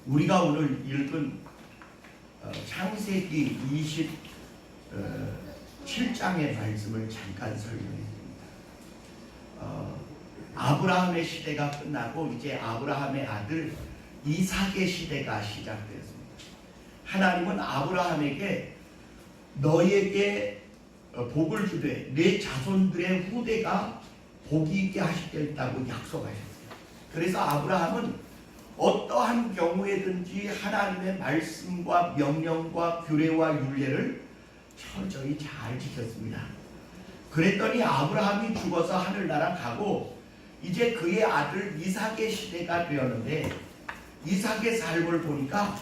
우리가 오늘 읽은 창세기 27장의 말씀을 잠깐 설명해 드립니다. 아브라함의 시대가 끝나고 이제 아브라함의 아들 이삭의 시대가 시작되었습니다. 하나님은 아브라함에게 너에게 복을 주되 내 자손들의 후대가 복이 있게 하시겠다고 약속하셨어요. 그래서 아브라함은 어떠한 경우에든지 하나님의 말씀과 명령과 규례와 율례를 철저히 잘 지켰습니다. 그랬더니 아브라함이 죽어서 하늘나라 가고 이제 그의 아들 이삭의 시대가 되었는데 이삭의 삶을 보니까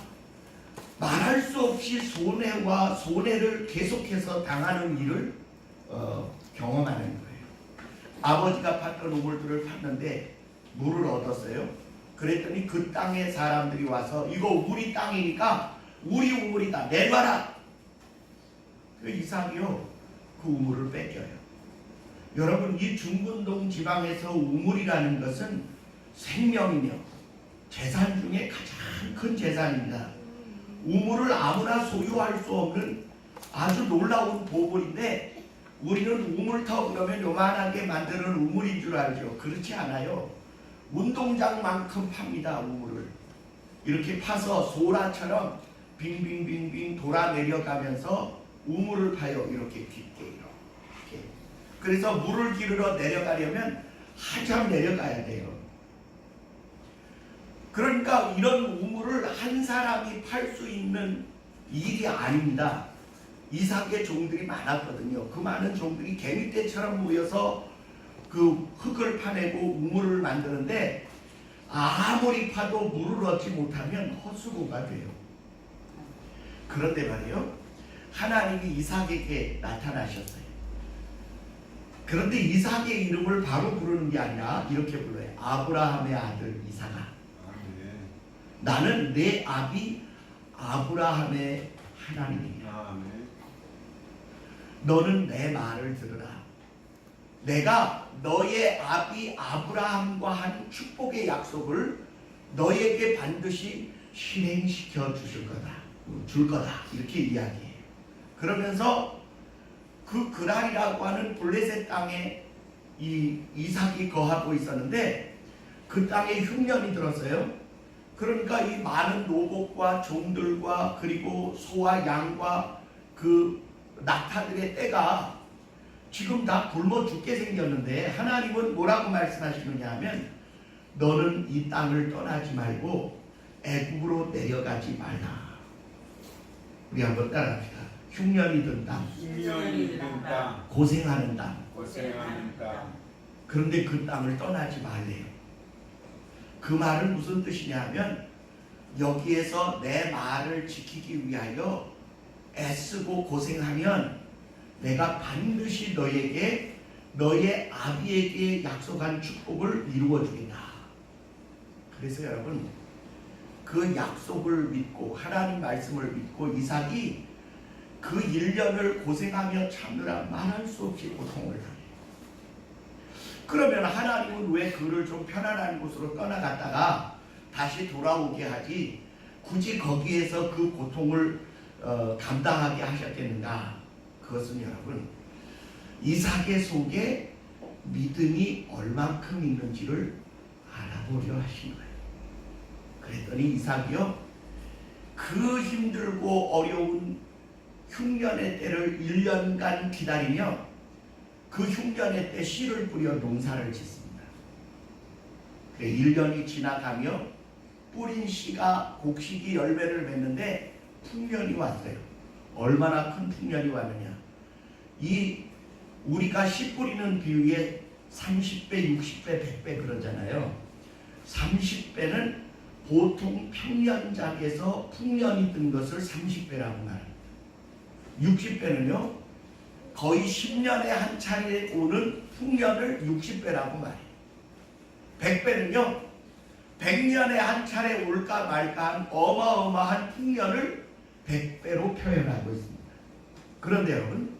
말할 수 없이 손해와 손해를 계속해서 당하는 일을 경험하는 거예요. 아버지가 팠던 우물들을 팠는데 물을 얻었어요. 그랬더니 그 땅에 사람들이 와서 이거 우리 땅이니까 우리 우물이다 내놔라. 그 이삭이요 그 우물을 뺏겨요. 여러분 이 중근동 지방에서 우물이라는 것은 생명이며 재산 중에 가장 큰 재산입니다. 우물을 아무나 소유할 수 없는 아주 놀라운 보물인데 우리는 우물터 그러면 요만하게 만드는 우물인 줄 알죠. 그렇지 않아요. 운동장만큼 팝니다. 우물을 이렇게 파서 소라처럼 빙빙빙빙 돌아 내려가면서 우물을 파요. 이렇게 깊게 이렇게. 그래서 물을 기르러 내려가려면 한참 내려가야 돼요. 그러니까 이런 우물을 한 사람이 팔 수 있는 일이 아닙니다. 이삭의 종들이 많았거든요. 그 많은 종들이 개미떼처럼 모여서 그 흙을 파내고 우물을 만드는데 아무리 파도 물을 얻지 못하면 헛수고가 돼요. 그런데 말이요 하나님이 이삭에게 나타나셨어요. 그런데 이삭의 이름을 바로 부르는 게 아니라 이렇게 불러요. 아브라함의 아들 이삭아, 나는 내 아비 아브라함의 하나님이야. 너는 내 말을 들으라. 내가 너의 아비 아브라함과 한 축복의 약속을 너에게 반드시 실행시켜 줄 거다. 이렇게 이야기해요. 그러면서 그 그랄이라고 하는 블레셋 땅에 이 이삭이 거하고 있었는데 그 땅에 흉년이 들었어요. 그러니까 이 많은 노복과 종들과 그리고 소와 양과 그 낙타들의 떼가 지금 다 굶어 죽게 생겼는데 하나님은 뭐라고 말씀하시느냐 하면 너는 이 땅을 떠나지 말고 애굽으로 내려가지 말라. 우리 한번 따라합시다. 흉년이 든 땅, 고생하는 땅. 그런데 그 땅을 떠나지 말래요. 그 말은 무슨 뜻이냐 하면 여기에서 내 말을 지키기 위하여 애쓰고 고생하면 내가 반드시 너에게 너의 아비에게 약속한 축복을 이루어 주겠다. 그래서 여러분 그 약속을 믿고 하나님 말씀을 믿고 이삭이 그 1년을 고생하며 참느라 말할 수 없이 고통을 당해요. 그러면 하나님은 왜 그를 좀 편안한 곳으로 떠나갔다가 다시 돌아오게 하지 굳이 거기에서 그 고통을 감당하게 하셨겠는가? 그것은 여러분 이삭의 속에 믿음이 얼만큼 있는지를 알아보려 하신 거예요. 그랬더니 이삭이요 그 힘들고 어려운 흉년의 때를 1년간 기다리며 그 흉년의 때 씨를 뿌려 농사를 짓습니다. 1년이 지나가며 뿌린 씨가 곡식이 열매를 맺는데 풍년이 왔어요. 얼마나 큰 풍년이 왔느냐. 이 우리가 씨 뿌리는 비율에 30배, 60배, 100배 그러잖아요. 30배는 보통 평년작에서 풍년이 뜬 것을 30배라고 말합니다. 60배는요 거의 10년에 한 차례 오는 풍년을 60배라고 말해요. 100배는요 100년에 한 차례 올까 말까 한 어마어마한 풍년을 100배로 표현하고 있습니다. 그런데 여러분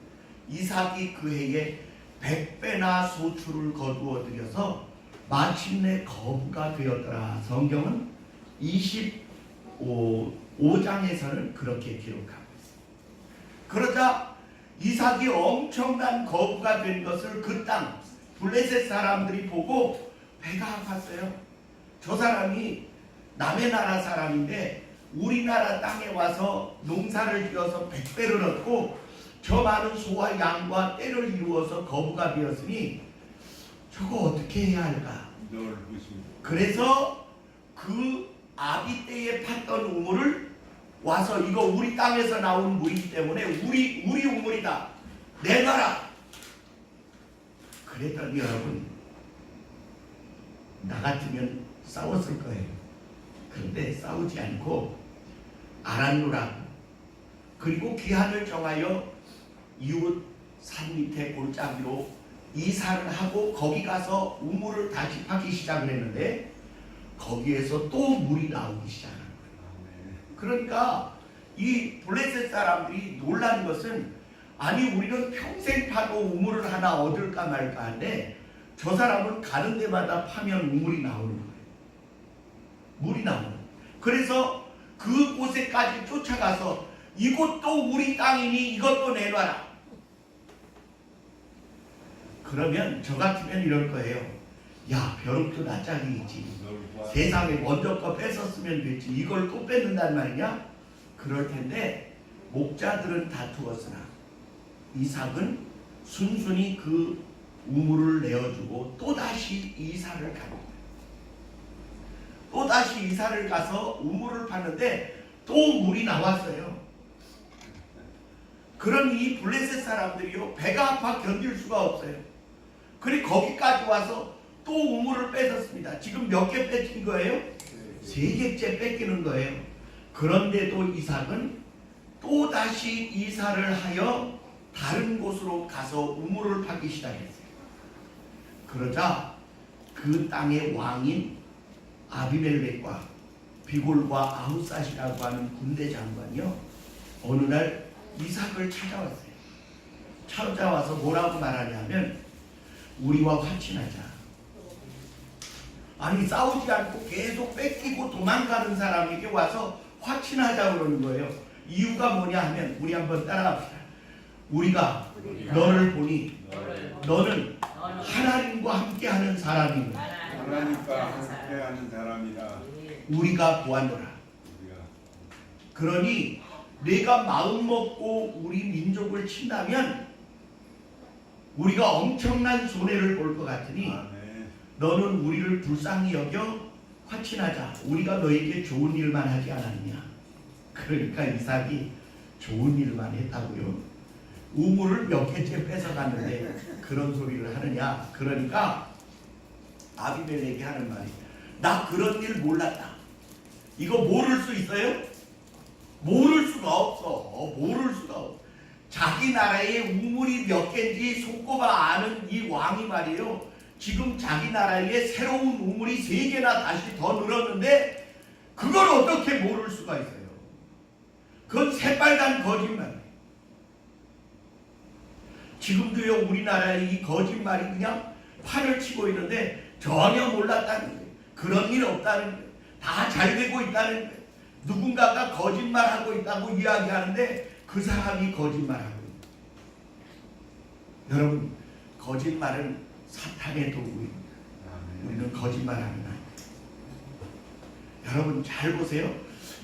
이삭이 그 해에 100배나 소출을 거두어 들여서 마침내 거부가 되었더라. 성경은 5장에서는 그렇게 기록하고 있습니다. 그러자 이삭이 엄청난 거부가 된 것을 그 땅 블레셋 사람들이 보고 배가 아팠어요. 저 사람이 남의 나라 사람인데 우리나라 땅에 와서 농사를 지어서 백배를 얻고 저 많은 소와 양과 떼를 이루어서 거부가 되었으니 저거 어떻게 해야 할까? 그래서 그 아비 때에 팠던 우물을 와서 이거 우리 땅에서 나온 물이기 때문에 우리 우물이다. 내놔라. 그랬더니 여러분 나 같으면 싸웠을 거예요. 그런데 싸우지 않고 알았노라. 그리고 기한을 정하여 이웃 산 밑에 골짜기로 이사를 하고 거기 가서 우물을 다시 파기 시작을 했는데 거기에서 또 물이 나오기 시작한 거예요. 그러니까 이 블레셋 사람들이 놀란 것은 아니 우리는 평생 파도 우물을 하나 얻을까 말까 한데 저 사람은 가는 데마다 파면 우물이 나오는 거예요. 물이 나오는 거예요. 그래서 그곳에까지 쫓아가서 이곳도 우리 땅이니 이것도 내놔라. 그러면 저 같으면 이럴 거예요. 야, 벼룩도 낯짝이지. 세상에 먼저 거 뺏었으면 됐지. 이걸 또 뺏는단 말이냐? 그럴 텐데 목자들은 다투었으나 이삭은 순순히 그 우물을 내어주고 또다시 이사를 갑니다. 또다시 이사를 가서 우물을 파는데 또 물이 나왔어요. 그런 이 블레셋 사람들이요 배가 아파 견딜 수가 없어요. 그리고 거기까지 와서 또 우물을 뺏었습니다. 지금 몇 개 뺏긴 거예요? 3개째 뺏기는 거예요. 그런데도 이삭은 또다시 이사를 하여 다른 곳으로 가서 우물을 파기 시작했어요. 그러자 그 땅의 왕인 아비멜렉과 비골과 아우삿이라고 하는 군대 장관이요 어느 날 이삭을 찾아왔어요. 찾아와서 뭐라고 말하냐면 우리와 화친하자. 아니 싸우지 않고 계속 뺏기고 도망가는 사람에게 와서 화친하자 그러는 거예요. 이유가 뭐냐 하면 우리 한번 따라합시다. 우리가 너를 보니 너는 하나님과 함께하는 사람이고 하나님과 함께하는 사람이라 우리가 보았노라. 그러니 내가 마음 먹고 우리 민족을 친다면 우리가 엄청난 손해를 볼 것 같으니 너는 우리를 불쌍히 여겨 화친하자. 우리가 너에게 좋은 일만 하지 않았느냐. 그러니까 이삭이 좋은 일만 했다고요. 우물을 몇 개째 뺏어갔는데 그런 소리를 하느냐. 그러니까 아비멜렉이 하는 말이 나 그런 일 몰랐다. 이거 모를 수 있어요? 모를 수가 없어. 모를 수가 없어. 자기 나라에 우물이 몇 개인지 손꼽아 아는 이 왕이 말이에요. 지금 자기 나라에 새로운 우물이 3개나 다시 더 늘었는데 그걸 어떻게 모를 수가 있어요? 그건 새빨간 거짓말. 지금도요 우리나라에 이 거짓말이 그냥 판을 치고 있는데 전혀 몰랐다는 거예요. 그런 일 없다는 거예요. 다 잘 되고 있다는 거예요. 누군가가 거짓말하고 있다고 이야기하는데 그 사람이 거짓말하고 있다. 여러분 거짓말은 사탄의 도구입니다. 우리는 거짓말하면 안 돼요. 여러분 잘 보세요.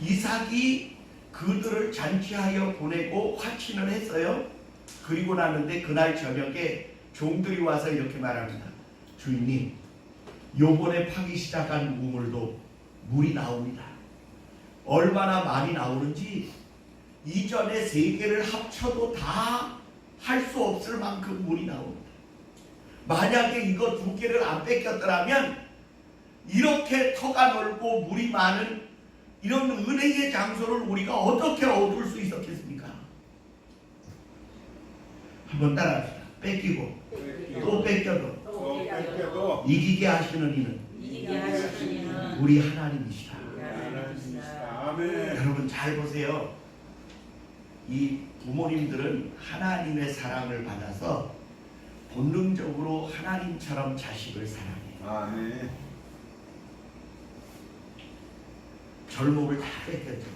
이삭이 그들을 잔치하여 보내고 화친을 했어요. 그리고 나는데 그날 저녁에 종들이 와서 이렇게 말합니다. 주인님, 요번에 파기 시작한 우물도 물이 나옵니다. 얼마나 많이 나오는지 이전에 3개를 합쳐도 다 할 수 없을 만큼 물이 나옵니다. 만약에 이거 2개를 안 뺏겼더라면 이렇게 터가 넓고 물이 많은 이런 은혜의 장소를 우리가 어떻게 얻을 수 있었겠습니까? 한번 따라합시다. 뺏기고 또 뺏겨도 이기게 하시는 이는 우리 하나님이시다. 아멘. 여러분 잘 보세요. 이 부모님들은 하나님의 사랑을 받아서 본능적으로 하나님처럼 자식을 사랑해요. 아멘. 젊음을 다 뺏겼죠.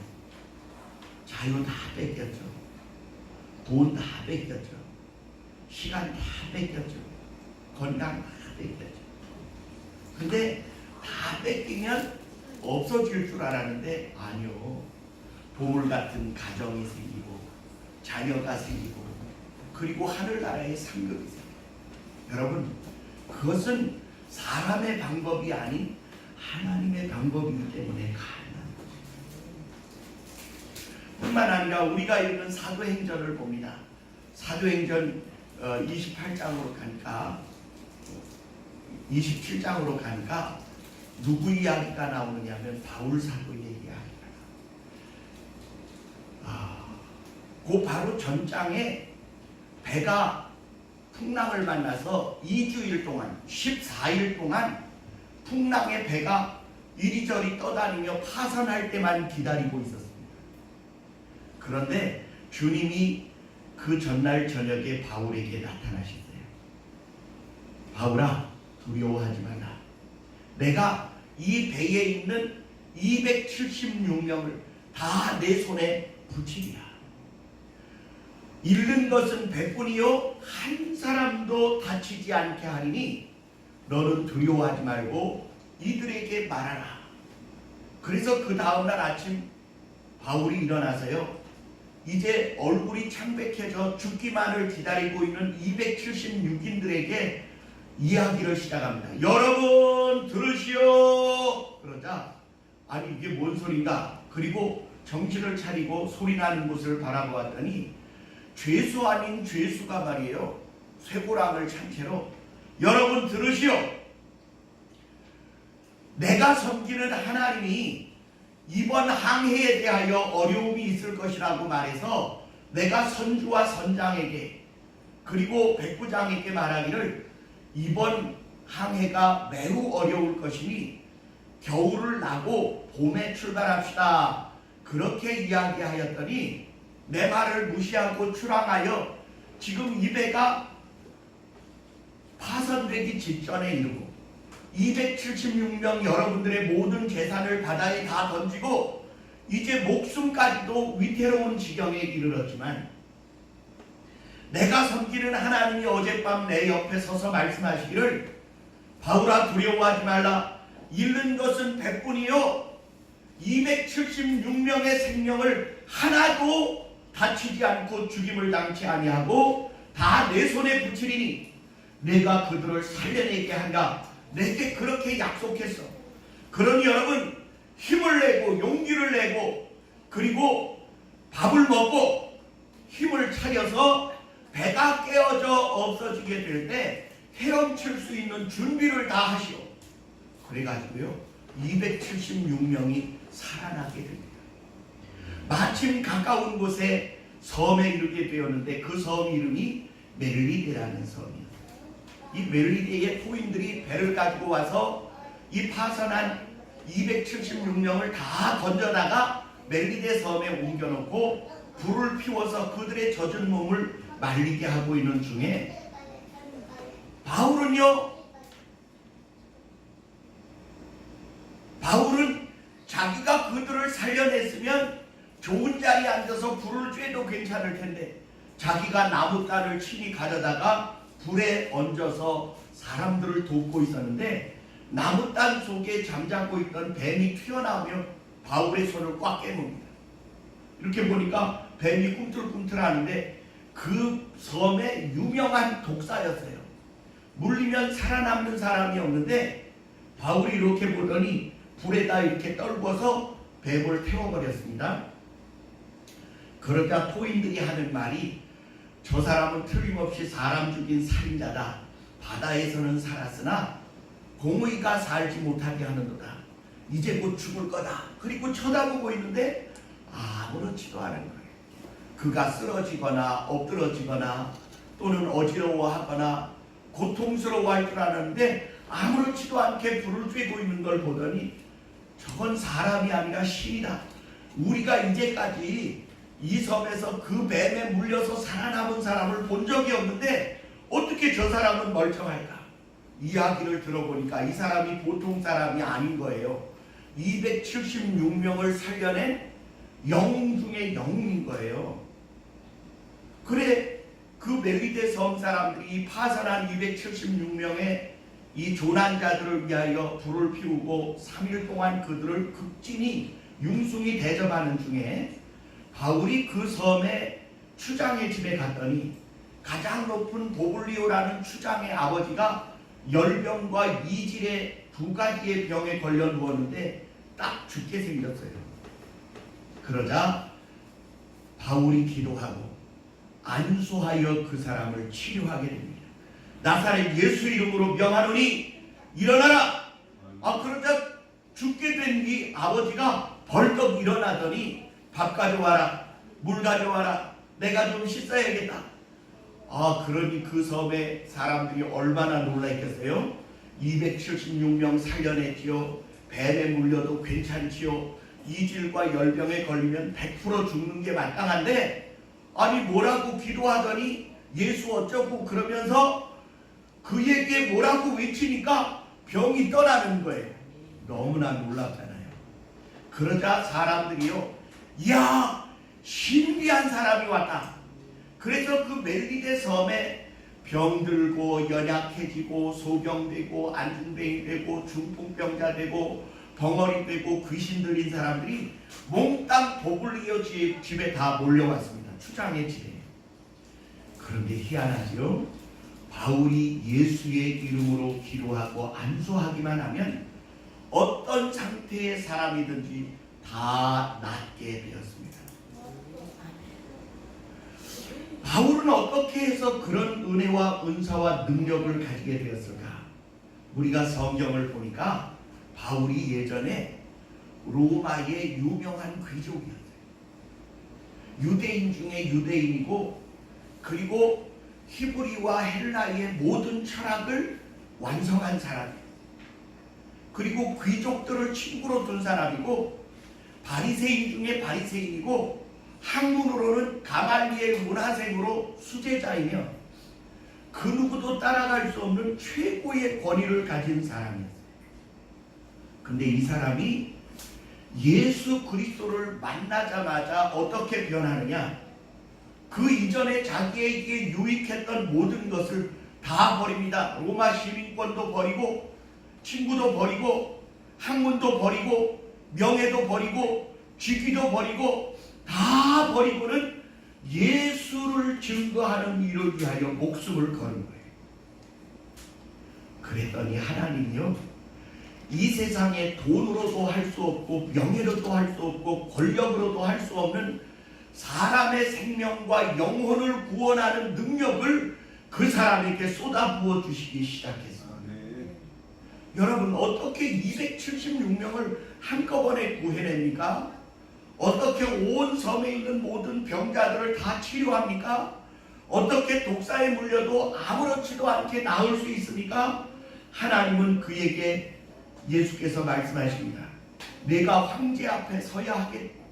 자유 다 뺏겼죠. 돈 다 뺏겼죠. 시간 다 뺏겼죠. 건강 다 뺏겼죠. 근데 다 뺏기면 없어질 줄 알았는데 아니요. 보물 같은 가정이 생기고 자녀가 생기고 그리고 하늘나라의 상급이 생겨요. 여러분, 그것은 사람의 방법이 아닌 하나님의 방법이기 때문에 가능한 거죠. 뿐만 아니라 우리가 읽은 사도행전을 봅니다. 사도행전 28장으로 가니까 27장으로 가니까 누구 이야기가 나오느냐면 바울 사도의 이야기가 그 바로 전장에 배가 풍랑을 만나서 2주일 동안 14일 동안 풍랑의 배가 이리저리 떠다니며 파선할 때만 기다리고 있었습니다. 그런데 주님이 그 전날 저녁에 바울에게 나타나셨어요. 바울아, 두려워하지 마라. 내가 이 배에 있는 276명을 다 내 손에 붙이리라. 잃는 것은 배뿐이요 한 사람도 다치지 않게 하리니 너는 두려워하지 말고 이들에게 말하라. 그래서 그 다음날 아침 바울이 일어나서요, 이제 얼굴이 창백해져 죽기만을 기다리고 있는 276인들에게 이야기를 시작합니다. 여러분 들으시오. 그러자 아니 이게 뭔 소린가. 그리고 정신을 차리고 소리나는 곳을 바라보았더니 죄수 아닌 죄수가 말이에요, 쇠고랑을 찬 채로 여러분 들으시오. 내가 섬기는 하나님이 이번 항해에 대하여 어려움이 있을 것이라고 말해서 내가 선주와 선장에게 그리고 백부장에게 말하기를 이번 항해가 매우 어려울 것이니 겨울을 나고 봄에 출발합시다. 그렇게 이야기하였더니 내 말을 무시하고 출항하여 지금 이 배가 파선되기 직전에 이르고 276명 여러분들의 모든 재산을 바다에 다 던지고 이제 목숨까지도 위태로운 지경에 이르렀지만 내가 섬기는 하나님이 어젯밤 내 옆에 서서 말씀하시기를 바울아 두려워하지 말라. 잃는 것은 배뿐이요 276명의 생명을 하나도 다치지 않고 죽임을 당치 아니하고 다 내 손에 붙이리니 내가 그들을 살려내게 한다. 내게 그렇게 약속했어. 그러니 여러분 힘을 내고 용기를 내고 그리고 밥을 먹고 힘을 차려서 배가 깨어져 없어지게 될 때 헤엄칠 수 있는 준비를 다 하시오. 그래가지고요 276명이 살아나게 됩니다. 마침 가까운 곳에 섬에 이르게 되었는데 그 섬 이름이 멜리데라는 섬이에요. 이 멜리데의 토인들이 배를 가지고 와서 이 파선한 276명을 다 던져다가 멜리데 섬에 옮겨놓고 불을 피워서 그들의 젖은 몸을 말리게 하고 있는 중에 바울은 자기가 그들을 살려냈으면 좋은 자리에 앉아서 불을 쬐도 괜찮을 텐데 자기가 나무단을 친히 가져다가 불에 얹어서 사람들을 돕고 있었는데 나무단 속에 잠자고 있던 뱀이 튀어나오며 바울의 손을 꽉 깨뭅니다. 이렇게 보니까 뱀이 꿈틀꿈틀하는데 그 섬의 유명한 독사였어요. 물리면 살아남는 사람이 없는데 바울이 이렇게 보더니 불에다 이렇게 떨궈서 뱀을 태워버렸습니다. 그러자 토인들이 하는 말이 저 사람은 틀림없이 사람 죽인 살인자다. 바다에서는 살았으나 공의가 살지 못하게 하는도다. 이제 곧 죽을 거다. 그리고 쳐다보고 있는데 아무렇지도 않은 거예요. 그가 쓰러지거나 엎드러지거나 또는 어지러워하거나 고통스러워할 줄 알았는데 아무렇지도 않게 불을 쬐고 있는 걸 보더니 저건 사람이 아니라 신이다. 우리가 이제까지 이 섬에서 그 뱀에 물려서 살아남은 사람을 본 적이 없는데 어떻게 저 사람은 멀쩡할까? 이야기를 들어보니까 이 사람이 보통 사람이 아닌 거예요. 276명을 살려낸 영웅 중에 영웅인 거예요. 그래 그 멜기대 섬 사람들이 파산한 276명의 이 조난자들을 위하여 불을 피우고 3일 동안 그들을 극진히 융숭이 대접하는 중에 바울이 그 섬의 추장의 집에 갔더니 가장 높은 보블리오라는 추장의 아버지가 열병과 이질의 두 가지의 병에 걸려 누웠는데 딱 죽게 생겼어요. 그러자 바울이 기도하고 안수하여 그 사람을 치료하게 됩니다. 나사렛 예수 이름으로 명하노니 일어나라. 그러자 죽게 된 이 아버지가 벌떡 일어나더니 밥 가져와라, 물 가져와라, 내가 좀 씻어야겠다. 그러니 그 섬의 사람들이 얼마나 놀라있겠어요? 276명 살려냈지요. 뱀에 물려도 괜찮지요. 이질과 열병에 걸리면 100% 죽는 게 마땅한데 아니 뭐라고 기도하더니 예수 어쩌고 그러면서 그에게 뭐라고 외치니까 병이 떠나는 거예요. 너무나 놀랍잖아요. 그러자 사람들이요, 이야 신비한 사람이 왔다. 그래서 그 멜기대 섬에 병들고 연약해지고 소경되고 안중뱅이 되고 중풍병자 되고 벙어리 되고 귀신 들린 사람들이 몽땅 보블리오 집에 다 몰려왔습니다. 추장의 집에. 그런데 희한하지요. 바울이 예수의 이름으로 기도하고 안수하기만 하면 어떤 상태의 사람이든지 다 낫게 되었습니다. 바울은 어떻게 해서 그런 은혜와 은사와 능력을 가지게 되었을까? 우리가 성경을 보니까 바울이 예전에 로마의 유명한 귀족이었어요. 유대인 중에 유대인이고 그리고 히브리와 헬라의 모든 철학을 완성한 사람이에요. 그리고 귀족들을 친구로 둔 사람이고 바리새인 중에 바리새인이고 학문으로는 가말리엘 문화생으로 수제자이며 그 누구도 따라갈 수 없는 최고의 권위를 가진 사람이었어요. 근데 이 사람이 예수 그리스도를 만나자마자 어떻게 변하느냐? 그 이전에 자기에게 유익했던 모든 것을 다 버립니다. 로마 시민권도 버리고 친구도 버리고 학문도 버리고 명예도 버리고 직위도 버리고 다 버리고는 예수를 증거하는 일을 위하여 목숨을 거는 거예요. 그랬더니 하나님이요, 이 세상에 돈으로도 할 수 없고 명예로도 할 수 없고 권력으로도 할 수 없는 사람의 생명과 영혼을 구원하는 능력을 그 사람에게 쏟아부어 주시기 시작했어요. 여러분 어떻게 276명을 한꺼번에 구해냅니까? 어떻게 온 섬에 있는 모든 병자들을 다 치료합니까? 어떻게 독사에 물려도 아무렇지도 않게 나을 수 있습니까? 하나님은 그에게 예수께서 말씀하십니다. 내가 황제 앞에 서야 하겠다.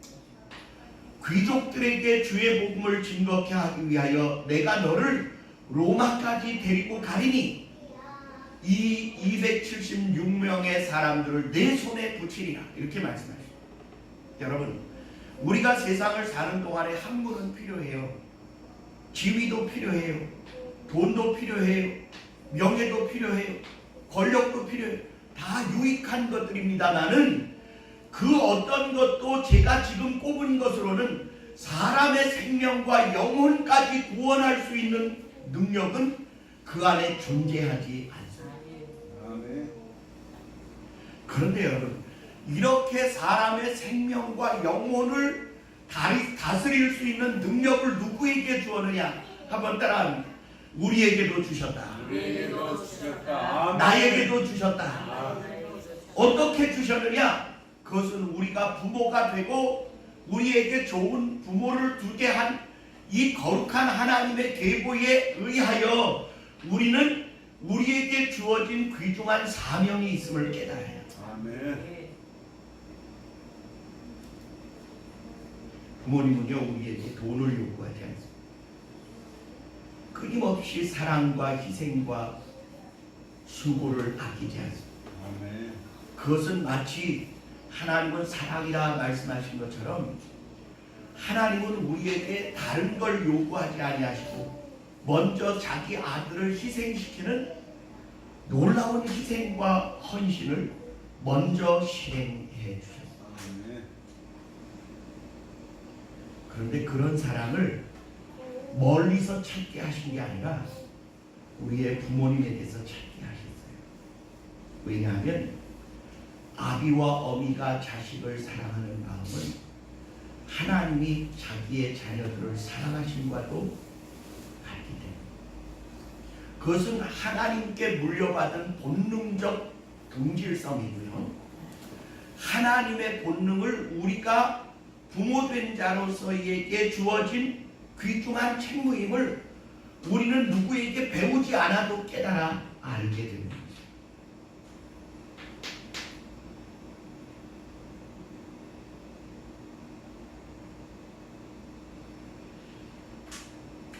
귀족들에게 주의 복음을 증거케 하기 위하여 내가 너를 로마까지 데리고 가리니 이 276명의 사람들을 내 손에 붙이리라. 이렇게 말씀하십니다. 여러분 우리가 세상을 사는 동안에 학문은 필요해요. 지위도 필요해요. 돈도 필요해요. 명예도 필요해요. 권력도 필요해요. 다 유익한 것들입니다만은 그 어떤 것도 제가 지금 꼽은 것으로는 사람의 생명과 영혼까지 구원할 수 있는 능력은 그 안에 존재하지 않습니다. 그런데 여러분 이렇게 사람의 생명과 영혼을 다스릴 수 있는 능력을 누구에게 주었느냐? 한번 따라합니다. 우리에게도 주셨다. 나에게도 주셨다. 어떻게 주셨느냐? 그것은 우리가 부모가 되고 우리에게 좋은 부모를 두게 한 이 거룩한 하나님의 계보에 의하여 우리는 우리에게 주어진 귀중한 사명이 있음을 깨달아야 해요. 아멘. 부모님은요 우리에게 돈을 요구하지 않습니다. 끊임없이 사랑과 희생과 수고를 아끼지 않습니다. 아멘. 그것은 마치 하나님은 사랑이라 말씀하신 것처럼 하나님은 우리에게 다른 걸 요구하지 아니하시고 먼저 자기 아들을 희생시키는 놀라운 희생과 헌신을 먼저 실행해 주셨어요. 아멘. 그런데 그런 사랑을 멀리서 찾게 하신 게 아니라 우리의 부모님에게서 찾게 하셨어요. 왜냐하면 아비와 어미가 자식을 사랑하는 마음은 하나님이 자기의 자녀들을 사랑하심과도 같기 때문에 그것은 하나님께 물려받은 본능적 동질성이고요. 하나님의 본능을 우리가 부모된 자로서에게 주어진 귀중한 책무임을 우리는 누구에게 배우지 않아도 깨달아 알게 됩니다.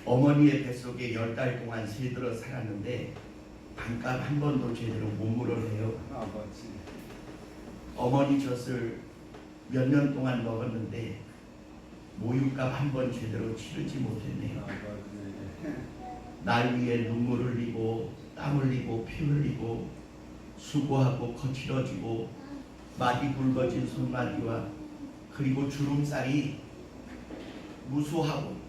어머니의 뱃속에 10달 동안 새들어 살았는데 반값 한 번도 제대로 못 물어내요. 아버지. 어머니 젖을 몇 년 동안 먹었는데 모유값 한 번 제대로 치르지 못했네요. 아버지. 날 위해 눈물 흘리고 땀 흘리고 피 흘리고 수고하고 거칠어지고 마디 굵어진 손마디와 그리고 주름살이 무수하고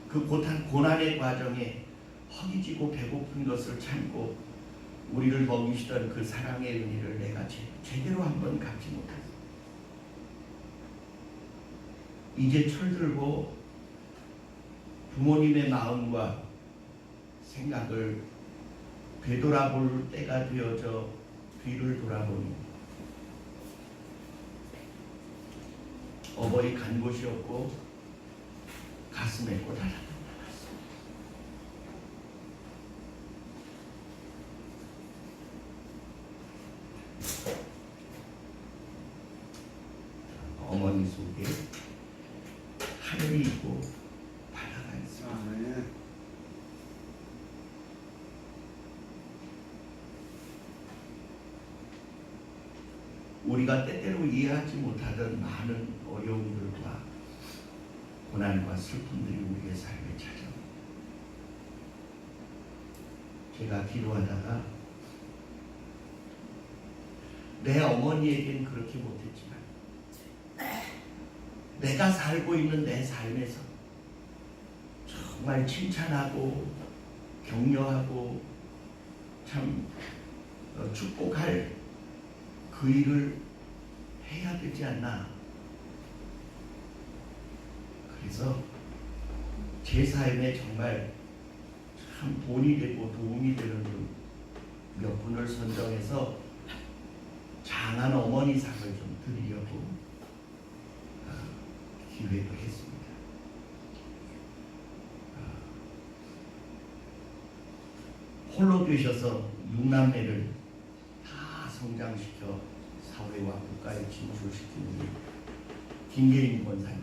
그 고난의 과정에 허기지고 배고픈 것을 참고 우리를 먹이시던 그 사랑의 은혜를 내가 제대로 한번 갚지 못했어. 이제 철들고 부모님의 마음과 생각을 되돌아볼 때가 되어져 뒤를 돌아보니 어버이 간 곳이 없고 가슴에 꽂아놨던 어머니 속에 하늘이 있고 바다가 있습니다. 아멘. 우리가 때때로 이해하지 못하던 많은 어려움들과 고난과 슬픔들이 우리의 삶에 찾아옵니다. 제가 기도하다가 내 어머니에겐 그렇게 못했지만 내가 살고 있는 내 삶에서 정말 칭찬하고 격려하고 참 축복할 그 일을 해야 되지 않나. 그래서 제 삶에 정말 참 본이 되고 도움이 되는 분 몇 분을 선정해서 장한 어머니 상을 좀 드리려고 기획을 했습니다. 홀로 되셔서 6남매를 다 성장시켜 사회와 국가에 진출시킨 우리 김계인 권사님,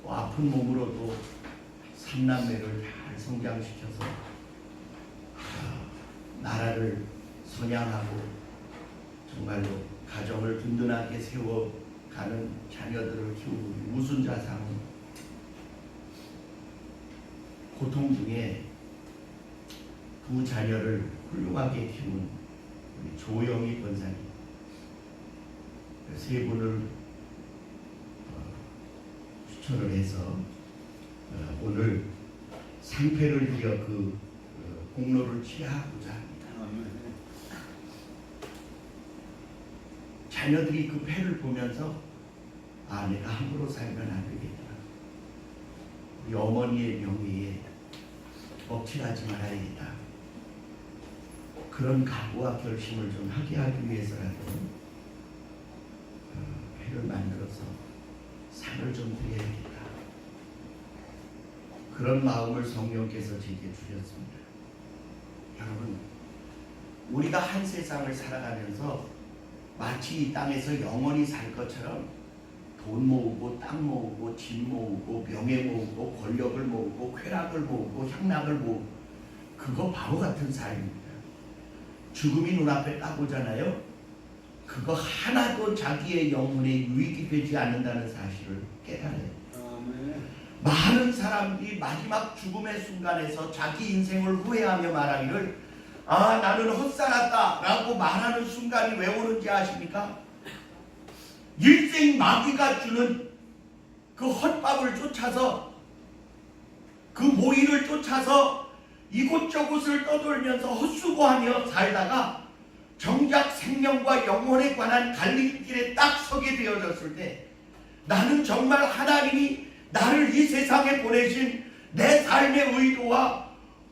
또 아픈 몸으로도 3남매를 잘 성장시켜서 나라를 선양하고 정말로 가정을 든든하게 세워가는 자녀들을 키우는 우순자 사모, 고통 중에 두 자녀를 훌륭하게 키운 우리 조영희 권사님, 세 분을 추천을 해서 오늘 상패를 드려 그 공로를 취하고자 합니다. 아멘. 자녀들이 그 패를 보면서 내가 함부로 살면 안 되겠다. 우리 어머니의 명예에 먹칠하지 말아야겠다. 그런 각오와 결심을 좀 하게 하기 위해서라도 패를 만들어서 상을 좀 드려야겠다. 그런 마음을 성령께서 제게 주셨습니다. 여러분, 우리가 한 세상을 살아가면서 마치 이 땅에서 영원히 살 것처럼 돈 모으고 땅 모으고 집 모으고 명예 모으고 권력을 모으고 쾌락을 모으고 향락을 모으고 그거 바보 같은 삶입니다. 죽음이 눈앞에 딱 오잖아요. 그거 하나도 자기의 영혼에 유익이 되지 않는다는 사실을 깨달아요. 아멘. 많은 사람들이 마지막 죽음의 순간에서 자기 인생을 후회하며 말하기를 아 나는 헛살았다 라고 말하는 순간이 왜 오는지 아십니까? 일생 마귀가 주는 그 헛밥을 쫓아서 그 모의를 쫓아서 이곳저곳을 떠돌면서 헛수고하며 살다가 정작 생명과 영혼에 관한 갈림길에 딱 서게 되어졌을 때 나는 정말 하나님이 나를 이 세상에 보내신 내 삶의 의도와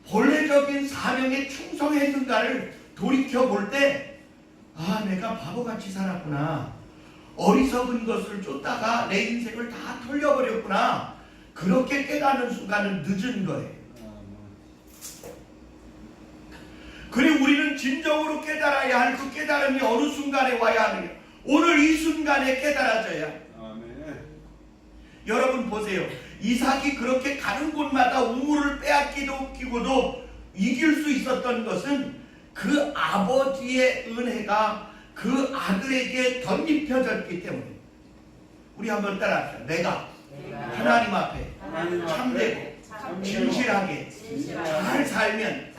본래적인 사명에 충성했는가를 돌이켜볼 때 아 내가 바보같이 살았구나. 어리석은 것을 쫓다가 내 인생을 다 털려버렸구나. 그렇게 깨닫는 순간은 늦은 거예요. 그래 우리는 진정으로 깨달아야 할 그 깨달음이 어느 순간에 와야 하느냐. 오늘 이 순간에 깨달아져야. 아멘. 여러분 보세요. 이삭이 그렇게 가는 곳마다 우물을 빼앗기고도 이길 수 있었던 것은 그 아버지의 은혜가 그 아들에게 덧입혀졌기 때문에. 우리 한번 따라합시다. 내가 하나님 앞에 참되고 진실하게 잘 살면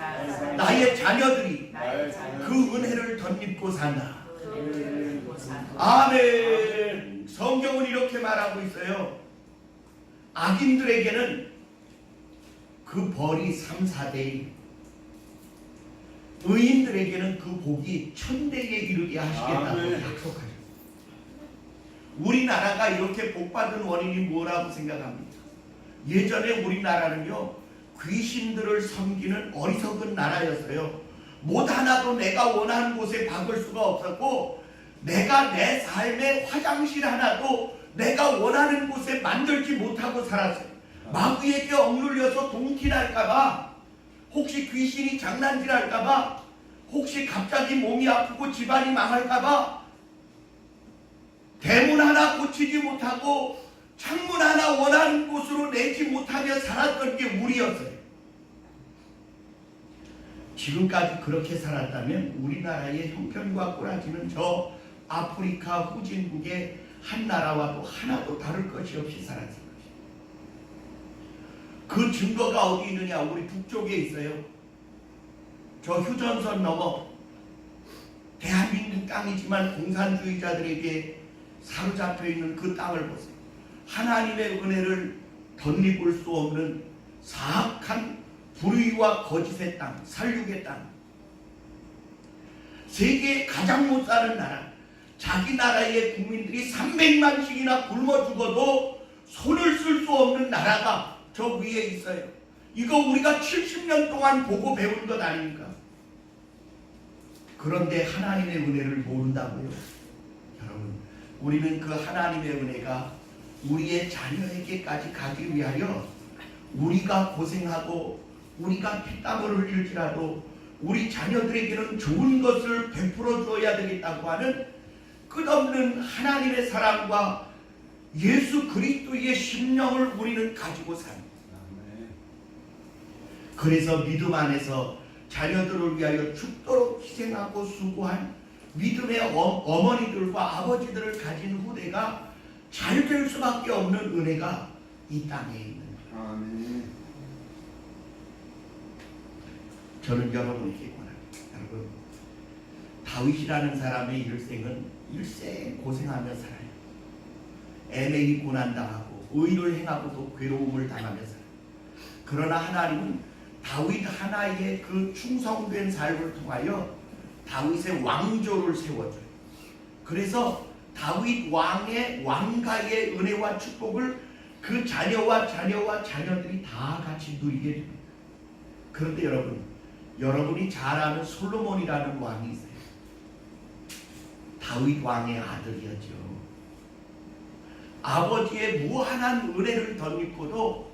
나의 자녀들이 그 은혜를 덧입고 산다. 아멘. 성경은 이렇게 말하고 있어요. 악인들에게는 그 벌이 3, 4대1, 의인들에게는 그 복이 1000대에 이르게 하시겠다고 아멘. 약속하셨어요. 우리나라가 이렇게 복받은 원인이 뭐라고 생각합니까? 예전에 우리나라는요 귀신들을 섬기는 어리석은 나라였어요. 못 하나도 내가 원하는 곳에 박을 수가 없었고 내가 내 삶의 화장실 하나도 내가 원하는 곳에 만들지 못하고 살았어요. 마귀에게 억눌려서 동킬할까봐, 혹시 귀신이 장난질할까봐, 혹시 갑자기 몸이 아프고 집안이 망할까봐 대문 하나 고치지 못하고 창문 하나 원하는 곳으로 내지 못하며 살았던 게 우리였어요. 지금까지 그렇게 살았다면 우리나라의 형편과 꼬라지는 저 아프리카 후진국의 한 나라와도 하나도 다를 것이 없이 살았을 것이에요. 그 증거가 어디 있느냐? 우리 북쪽에 있어요. 저 휴전선 넘어 대한민국 땅이지만 공산주의자들에게 사로잡혀 있는 그 땅을 보세요. 하나님의 은혜를 덧입을 수 없는 사악한 불의와 거짓의 땅, 살육의 땅. 세계에 가장 못 사는 나라. 자기 나라의 국민들이 300만씩이나 굶어 죽어도 손을 쓸 수 없는 나라가 저 위에 있어요. 이거 우리가 70년 동안 보고 배운 것 아닙니까? 그런데 하나님의 은혜를 모른다고요. 여러분, 우리는 그 하나님의 은혜가 우리의 자녀에게까지 가기 위하여 우리가 고생하고 우리가 피땀을 흘릴지라도 우리 자녀들에게는 좋은 것을 베풀어 주어야 되겠다고 하는 끝없는 하나님의 사랑과 예수 그리스도의 심령을 우리는 가지고 삽니다. 그래서 믿음 안에서 자녀들을 위하여 죽도록 희생하고 수고한 믿음의 어머니들과 아버지들을 가진 후대가 잘 될 수밖에 없는 은혜가 이 땅에 있는 거예요. 아멘. 저는 여러분에게 권합니다. 여러분, 다윗이라는 사람의 일생 고생하며 살아요. 애매히 고난당하고 의를 행하고도 괴로움을 당하며 살아요. 그러나 하나님은 다윗 하나의 그 충성된 삶을 통하여 다윗의 왕조를 세워줘요. 그래서 다윗 왕의 왕가의 은혜와 축복을 그 자녀와 자녀들이 다 같이 누리게 됩니다. 그런데 여러분이 잘 아는 솔로몬이라는 왕이 있어요. 다윗 왕의 아들이었죠. 아버지의 무한한 은혜를 덧입고도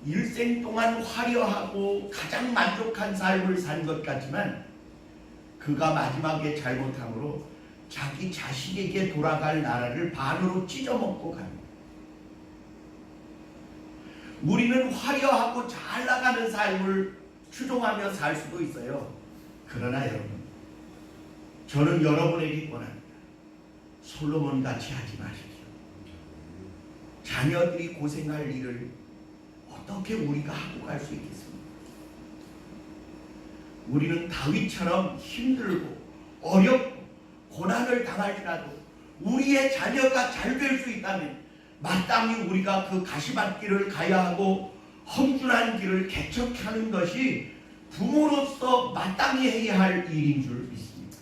일생 동안 화려하고 가장 만족한 삶을 산 것 같지만 그가 마지막에 잘못함으로 자기 자식에게 돌아갈 나라를 반으로 찢어먹고 갑니다. 우리는 화려하고 잘 나가는 삶을 추종하며 살 수도 있어요. 그러나 여러분, 저는 여러분에게 권합니다. 솔로몬 같이 하지 마십시오. 자녀들이 고생할 일을 어떻게 우리가 하고 갈 수 있겠습니까? 우리는 다윗처럼 힘들고 어렵고 고난을 당할지라도 우리의 자녀가 잘 될 수 있다면 마땅히 우리가 그 가시밭길을 가야 하고 험준한 길을 개척하는 것이 부모로서 마땅히 해야 할 일인 줄 믿습니다.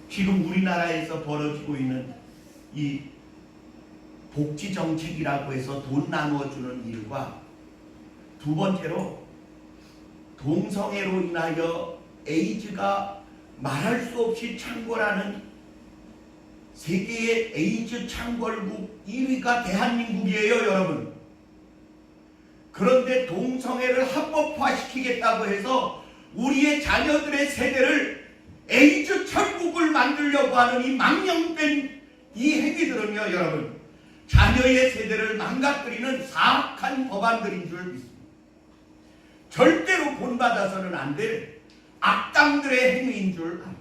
지금 우리나라에서 벌어지고 있는 이 복지 정책이라고 해서 돈 나누어주는 일과 두 번째로 동성애로 인하여 에이즈가 말할 수 없이 창궐하는 세계의 에이즈 창궐국 1위가 대한민국이에요, 여러분. 그런데 동성애를 합법화시키겠다고 해서 우리의 자녀들의 세대를 에이즈 천국을 만들려고 하는 이 망령된 이 행위들은요, 여러분, 자녀의 세대를 망가뜨리는 사악한 법안들인 줄 믿습니다. 절대로 본받아서는 안 될 악당들의 행위인 줄 압니다.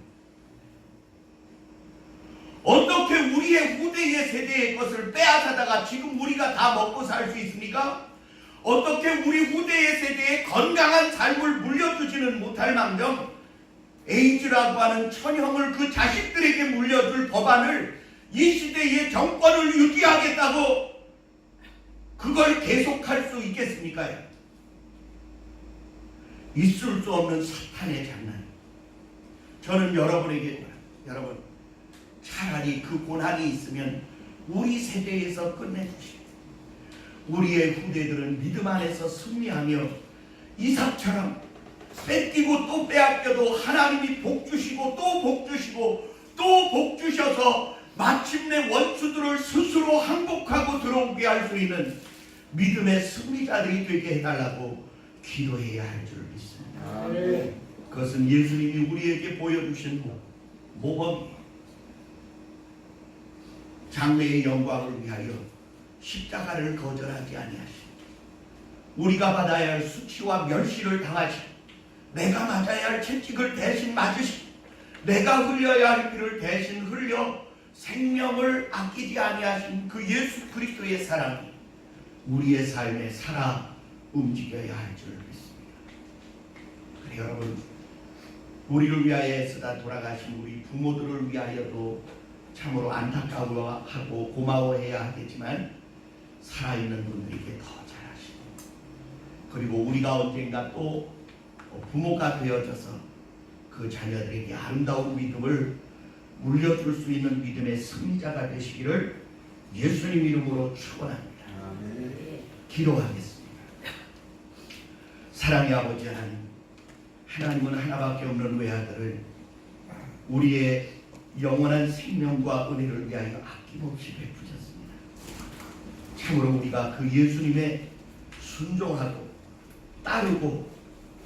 어떻게 우리의 후대의 세대의 것을 빼앗아다가 지금 우리가 다 먹고 살 수 있습니까? 어떻게 우리 후대의 세대에 건강한 삶을 물려주지는 못할 망정 에이즈라고 하는 천형을 그 자식들에게 물려줄 법안을 이 시대의 정권을 유지하겠다고 그걸 계속할 수 있겠습니까? 있을 수 없는 사탄의 장난. 저는 여러분에게 여러분 차라리 그 고난이 있으면 우리 세대에서 끝내주시고 우리의 후대들은 믿음 안에서 승리하며 이삭처럼 뺏기고 또 빼앗겨도 하나님이 복 주시고 또 복 주시고 또 복 주셔서 마침내 원수들을 스스로 항복하고 들어오게 할 수 있는 믿음의 승리자들이 되게 해달라고 기도해야 할 줄 믿습니다. 아멘. 그것은 예수님이 우리에게 보여주신 모범이에요. 장래의 영광을 위하여 십자가를 거절하지 아니하시고 우리가 받아야 할 수치와 멸시를 당하시고 내가 맞아야 할 채찍을 대신 맞으시고 내가 흘려야 할 피를 대신 흘려 생명을 아끼지 아니하신 그 예수 그리스도의 사랑이 우리의 삶에 살아 움직여야 할 줄 믿습니다. 그래 여러분, 우리를 위하여 애쓰다 돌아가신 우리 부모들을 위하여도 참으로 안타까워하고 고마워해야 하겠지만 살아있는 분들에게 더 잘하시고 그리고 우리가 언젠가 또 부모가 되어져서 그 자녀들에게 아름다운 믿음을 물려줄 수 있는 믿음의 승리자가 되시기를 예수님 이름으로 축원합니다. 기도하겠습니다. 사랑의 아버지 하나님, 하나님은 하나밖에 없는 외아들을 우리의 영원한 생명과 은혜를 위하여 아낌없이 베푸셨습니다. 참으로 우리가 그 예수님의 순종하고 따르고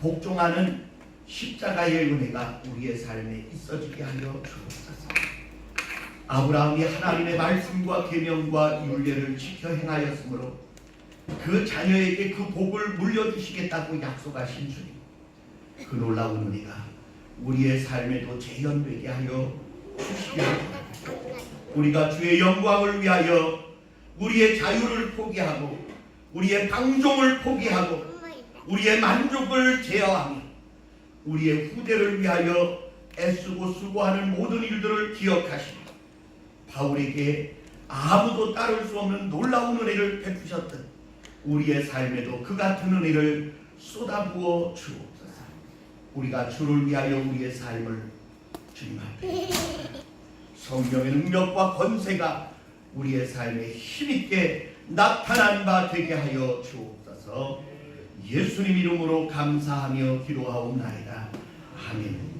복종하는 십자가의 은혜가 우리의 삶에 있어지게 하여 주옵소서. 아브라함이 하나님의 말씀과 계명과 율례를 지켜 행하였으므로 그 자녀에게 그 복을 물려주시겠다고 약속하신 주님, 그 놀라운 은혜가 우리의 삶에도 재현되게 하여 주시기 바랍니다. 우리가 주의 영광을 위하여 우리의 자유를 포기하고 우리의 방종을 포기하고 우리의 만족을 제어하며 우리의 후대를 위하여 애쓰고 수고하는 모든 일들을 기억하시고 바울에게 아무도 따를 수 없는 놀라운 은혜를 베푸셨던 우리의 삶에도 그 같은 은혜를 쏟아부어 주옵소서. 우리가 주를 위하여 우리의 삶을 주님 앞에 성령의 능력과 권세가 우리의 삶에 힘있게 나타난 바 되게 하여 주옵소서. 예수님 이름으로 감사하며 기도하옵나이다. 아멘.